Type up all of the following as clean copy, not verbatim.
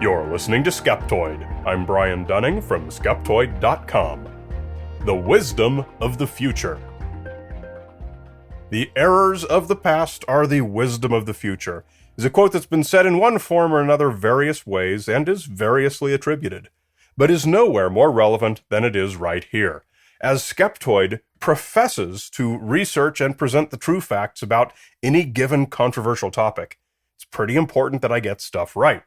You're listening to Skeptoid. I'm Brian Dunning from Skeptoid.com. The wisdom of the future. The errors of the past are the wisdom of the future is a quote that's been said in one form or another various ways and is variously attributed, but is nowhere more relevant than it is right here, as Skeptoid professes to research and present the true facts about any given controversial topic. It's pretty important that I get stuff right.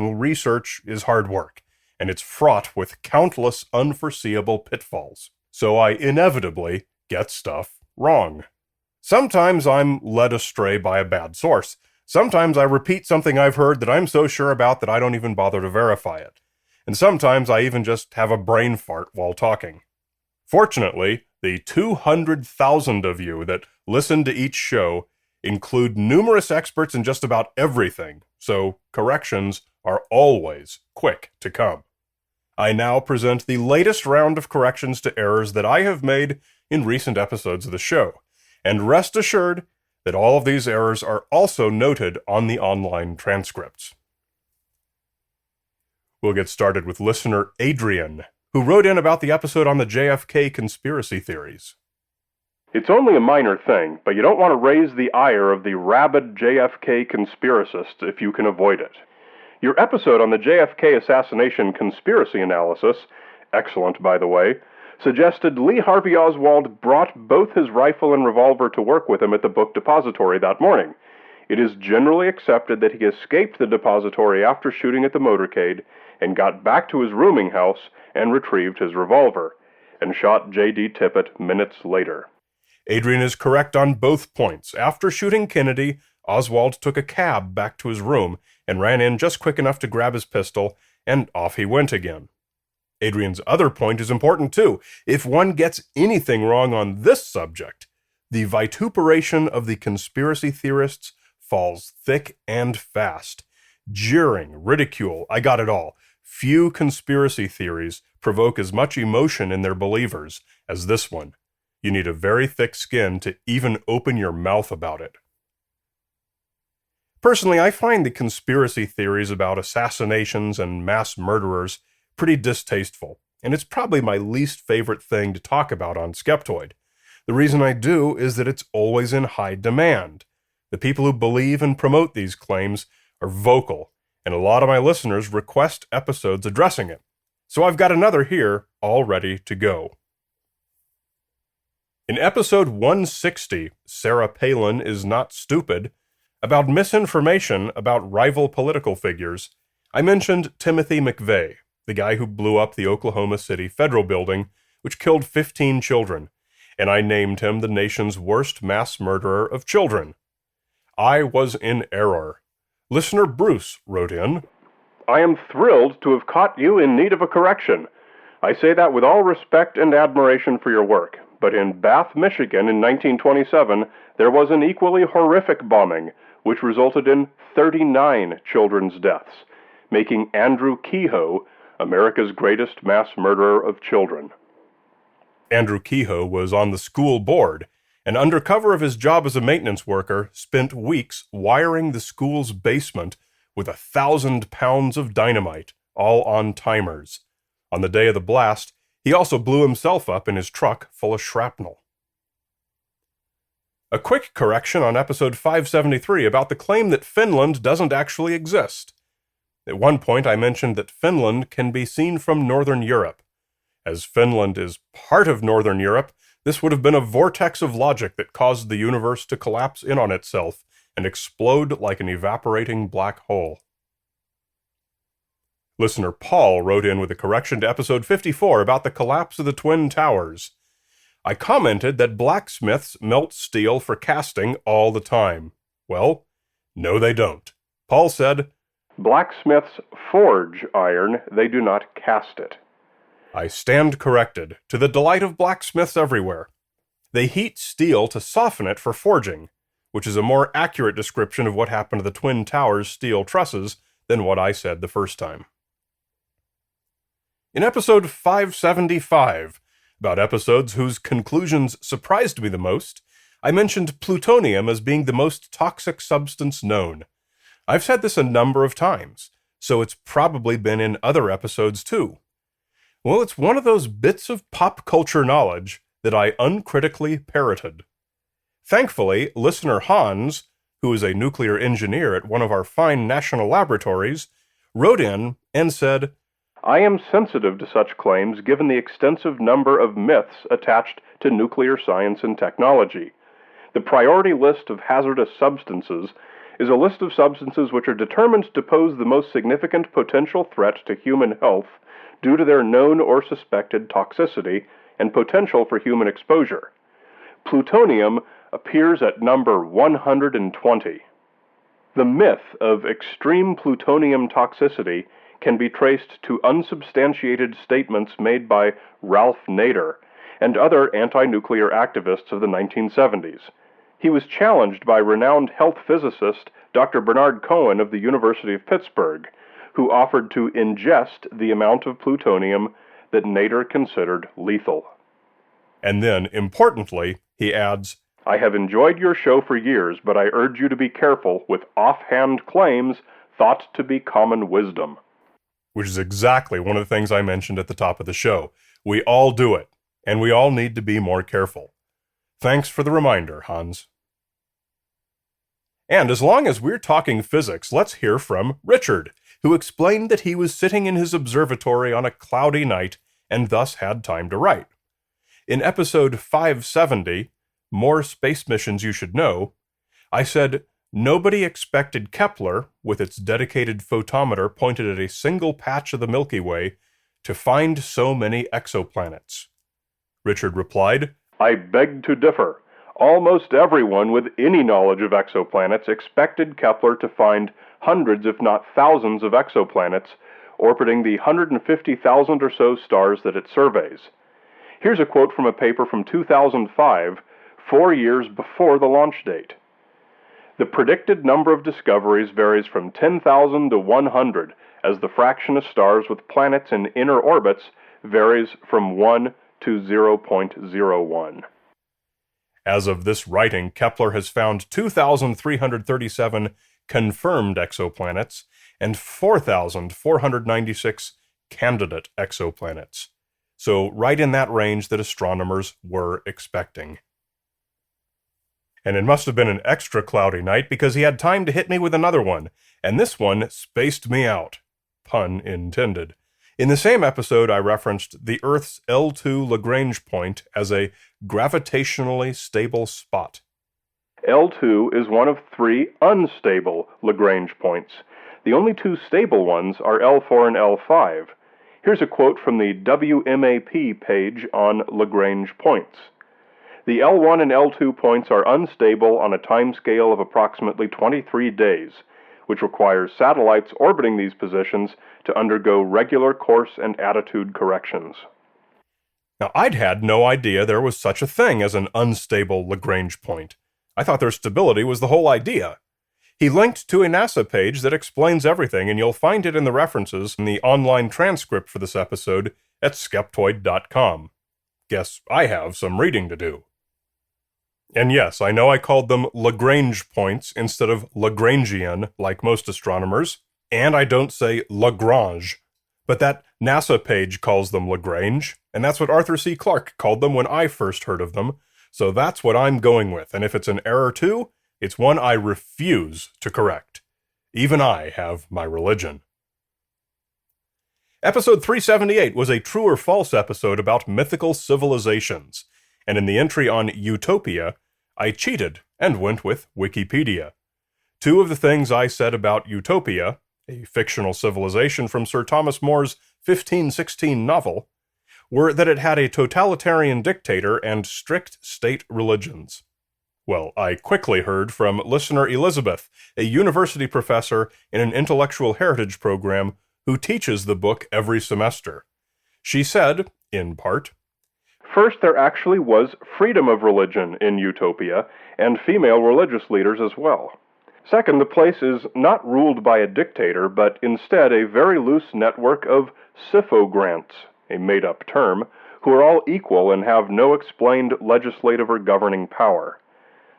Well, research is hard work, and it's fraught with countless unforeseeable pitfalls. So I inevitably get stuff wrong. Sometimes I'm led astray by a bad source. Sometimes I repeat something I've heard that I'm so sure about that I don't even bother to verify it. And sometimes I even just have a brain fart while talking. Fortunately, the 200,000 of you that listen to each show include numerous experts in just about everything, so corrections are always quick to come. I now present the latest round of corrections to errors that I have made in recent episodes of the show, and rest assured that all of these errors are also noted on the online transcripts. We'll get started with listener Adrian, who wrote in about the episode on the JFK conspiracy theories. It's only a minor thing, but you don't want to raise the ire of the rabid JFK conspiracists if you can avoid it. Your episode on the JFK assassination conspiracy analysis, excellent by the way, suggested Lee Harvey Oswald brought both his rifle and revolver to work with him at the book depository that morning. It is generally accepted that he escaped the depository after shooting at the motorcade and got back to his rooming house and retrieved his revolver, and shot J.D. Tippit minutes later. Adrian is correct on both points. After shooting Kennedy, Oswald took a cab back to his room and ran in just quick enough to grab his pistol, and off he went again. Adrian's other point is important too. If one gets anything wrong on this subject, the vituperation of the conspiracy theorists falls thick and fast. Jeering, ridicule, I got it all. Few conspiracy theories provoke as much emotion in their believers as this one. You need a very thick skin to even open your mouth about it. Personally, I find the conspiracy theories about assassinations and mass murderers pretty distasteful, and it's probably my least favorite thing to talk about on Skeptoid. The reason I do is that it's always in high demand. The people who believe and promote these claims are vocal, and a lot of my listeners request episodes addressing it. So I've got another here all ready to go. In episode 160, Sarah Palin is Not Stupid, about misinformation about rival political figures, I mentioned Timothy McVeigh, the guy who blew up the Oklahoma City Federal Building, which killed 15 children, and I named him the nation's worst mass murderer of children. I was in error. Listener Bruce wrote in, I am thrilled to have caught you in need of a correction. I say that with all respect and admiration for your work, but in Bath, Michigan in 1927, there was an equally horrific bombing, which resulted in 39 children's deaths, making Andrew Kehoe America's greatest mass murderer of children. Andrew Kehoe was on the school board, and under cover of his job as a maintenance worker, spent weeks wiring the school's basement with 1,000 pounds of dynamite, all on timers. On the day of the blast, he also blew himself up in his truck full of shrapnel. A quick correction on episode 573 about the claim that Finland doesn't actually exist. At one point I mentioned that Finland can be seen from Northern Europe. As Finland is part of Northern Europe, this would have been a vortex of logic that caused the universe to collapse in on itself and explode like an evaporating black hole. Listener Paul wrote in with a correction to episode 54 about the collapse of the Twin Towers. I commented that blacksmiths melt steel for casting all the time. Well, no they don't. Paul said, Blacksmiths forge iron, they do not cast it. I stand corrected, to the delight of blacksmiths everywhere. They heat steel to soften it for forging, which is a more accurate description of what happened to the Twin Towers' steel trusses than what I said the first time. In episode 575, about episodes whose conclusions surprised me the most, I mentioned plutonium as being the most toxic substance known. I've said this a number of times. so it's probably been in other episodes too. Well, it's one of those bits of pop culture knowledge that I uncritically parroted. Thankfully, listener Hans, who is a nuclear engineer at one of our fine national laboratories, wrote in and said, I am sensitive to such claims given the extensive number of myths attached to nuclear science and technology. The priority list of hazardous substances is a list of substances which are determined to pose the most significant potential threat to human health due to their known or suspected toxicity and potential for human exposure. Plutonium appears at number 120. The myth of extreme plutonium toxicity can be traced to unsubstantiated statements made by Ralph Nader and other anti-nuclear activists of the 1970s. He was challenged by renowned health physicist Dr. Bernard Cohen of the University of Pittsburgh, who offered to ingest the amount of plutonium that Nader considered lethal. And then, importantly, he adds, I have enjoyed your show for years, but I urge you to be careful with offhand claims thought to be common wisdom. Which is exactly one of the things I mentioned at the top of the show. We all do it, and we all need to be more careful. Thanks for the reminder, Hans. And as long as we're talking physics, let's hear from Richard, who explained that he was sitting in his observatory on a cloudy night and thus had time to write. In episode 570, More Space Missions You Should Know, I said, nobody expected Kepler, with its dedicated photometer pointed at a single patch of the Milky Way, to find so many exoplanets. Richard replied, I beg to differ. Almost everyone with any knowledge of exoplanets expected Kepler to find hundreds, if not thousands, of exoplanets orbiting the 150,000 or so stars that it surveys. Here's a quote from a paper from 2005, 4 years before the launch date. The predicted number of discoveries varies from 10,000 to 100, as the fraction of stars with planets in inner orbits varies from 1 to 0.01. As of this writing, Kepler has found 2,337 confirmed exoplanets and 4,496 candidate exoplanets. So right in that range that astronomers were expecting. And it must have been an extra cloudy night because he had time to hit me with another one, and this one spaced me out. Pun intended. In the same episode, I referenced the Earth's L2 Lagrange point as a gravitationally stable spot. L2 is one of 3 unstable Lagrange points. The only 2 stable ones are L4 and L5. Here's a quote from the WMAP page on Lagrange points. The L1 and L2 points are unstable on a timescale of approximately 23 days, which requires satellites orbiting these positions to undergo regular course and attitude corrections. Now, I'd had no idea there was such a thing as an unstable Lagrange point. I thought their stability was the whole idea. He linked to a NASA page that explains everything, and you'll find it in the references in the online transcript for this episode at Skeptoid.com. Guess I have some reading to do. And yes, I know I called them Lagrange points instead of Lagrangian, like most astronomers, and I don't say Lagrange, but that NASA page calls them Lagrange, and that's what Arthur C. Clarke called them when I first heard of them, so that's what I'm going with, and if it's an error too, it's one I refuse to correct. Even I have my religion. Episode 378 was a true or false episode about mythical civilizations, and in the entry on Utopia, I cheated and went with Wikipedia. 2 of the things I said about Utopia, a fictional civilization from Sir Thomas More's 1516 novel, were that it had a totalitarian dictator and strict state religions. Well, I quickly heard from listener Elizabeth, a university professor in an intellectual heritage program who teaches the book every semester. She said, in part, first, there actually was freedom of religion in Utopia, and female religious leaders as well. Second, the place is not ruled by a dictator, but instead a very loose network of syphogrants, a made-up term, who are all equal and have no explained legislative or governing power.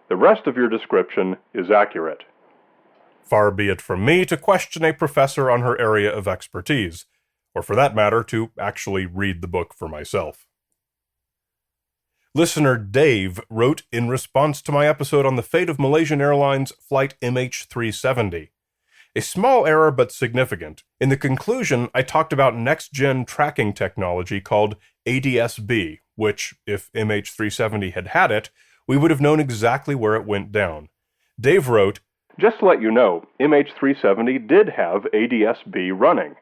The rest of your description is accurate. Far be it from me to question a professor on her area of expertise, or for that matter, to actually read the book for myself. Listener Dave wrote in response to my episode on the fate of Malaysian Airlines Flight MH370. A small error but significant. In the conclusion, I talked about next-gen tracking technology called ADS-B, which, if MH370 had had it, we would have known exactly where it went down. Dave wrote, "Just to let you know, MH370 did have ADS-B running.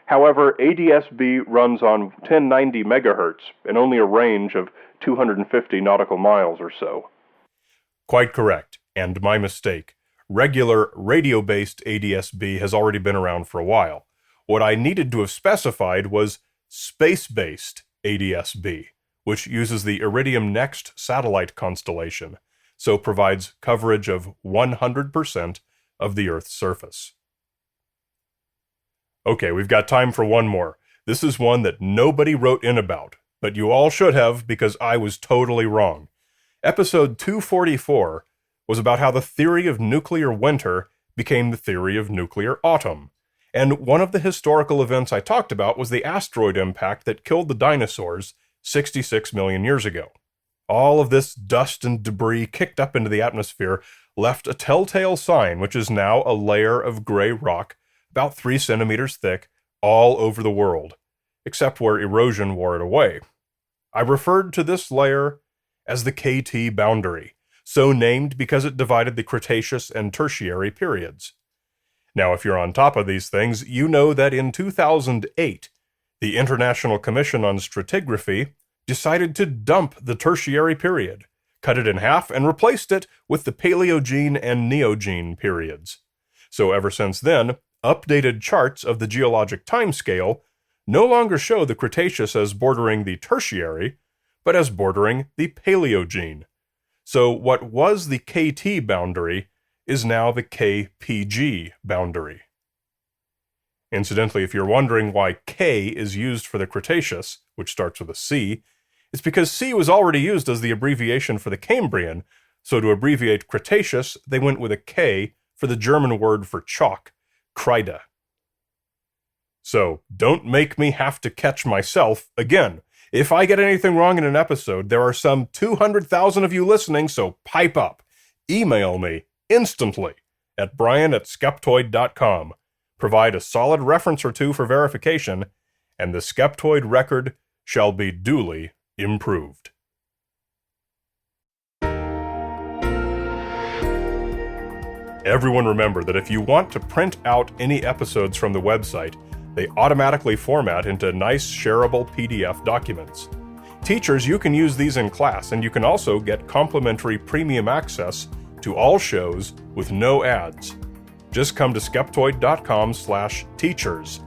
However, ADS-B runs on 1090 megahertz and only a range of 250 nautical miles or so." Quite correct, and my mistake. Regular radio-based ADS-B has already been around for a while. What I needed to have specified was space-based ADS-B, which uses the Iridium NEXT satellite constellation, so provides coverage of 100% of the Earth's surface. Okay, we've got time for one more. This is one that nobody wrote in about, but you all should have because I was totally wrong. Episode 244 was about how the theory of nuclear winter became the theory of nuclear autumn. And one of the historical events I talked about was the asteroid impact that killed the dinosaurs 66 million years ago. All of this dust and debris kicked up into the atmosphere left a telltale sign, which is now a layer of gray rock about 3 centimeters thick all over the world, except where erosion wore it away. I referred to this layer as the KT boundary, so named because it divided the Cretaceous and Tertiary periods. Now, if you're on top of these things, you know that in 2008, the International Commission on Stratigraphy decided to dump the Tertiary period, cut it in half, and replaced it with the Paleogene and Neogene periods. So ever since then, updated charts of the geologic timescale no longer show the Cretaceous as bordering the Tertiary, but as bordering the Paleogene. So what was the KT boundary is now the KPG boundary. Incidentally, if you're wondering why K is used for the Cretaceous, which starts with a C, it's because C was already used as the abbreviation for the Cambrian, so to abbreviate Cretaceous, they went with a K for the German word for chalk, Kreide. So, don't make me have to catch myself again. If I get anything wrong in an episode, there are some 200,000 of you listening, so pipe up. Email me instantly at brian@skeptoid.com. Provide a solid reference or two for verification, and the Skeptoid record shall be duly improved. Everyone remember that if you want to print out any episodes from the website, they automatically format into nice shareable PDF documents. Teachers, you can use these in class, and you can also get complimentary premium access to all shows with no ads. Just come to skeptoid.com/teachers,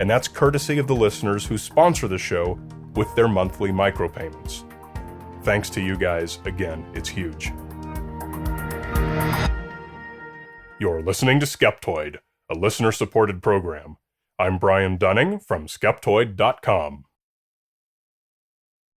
and that's courtesy of the listeners who sponsor the show with their monthly micropayments. Thanks to you guys again, it's huge. You're listening to Skeptoid, a listener-supported program. I'm Brian Dunning from Skeptoid.com.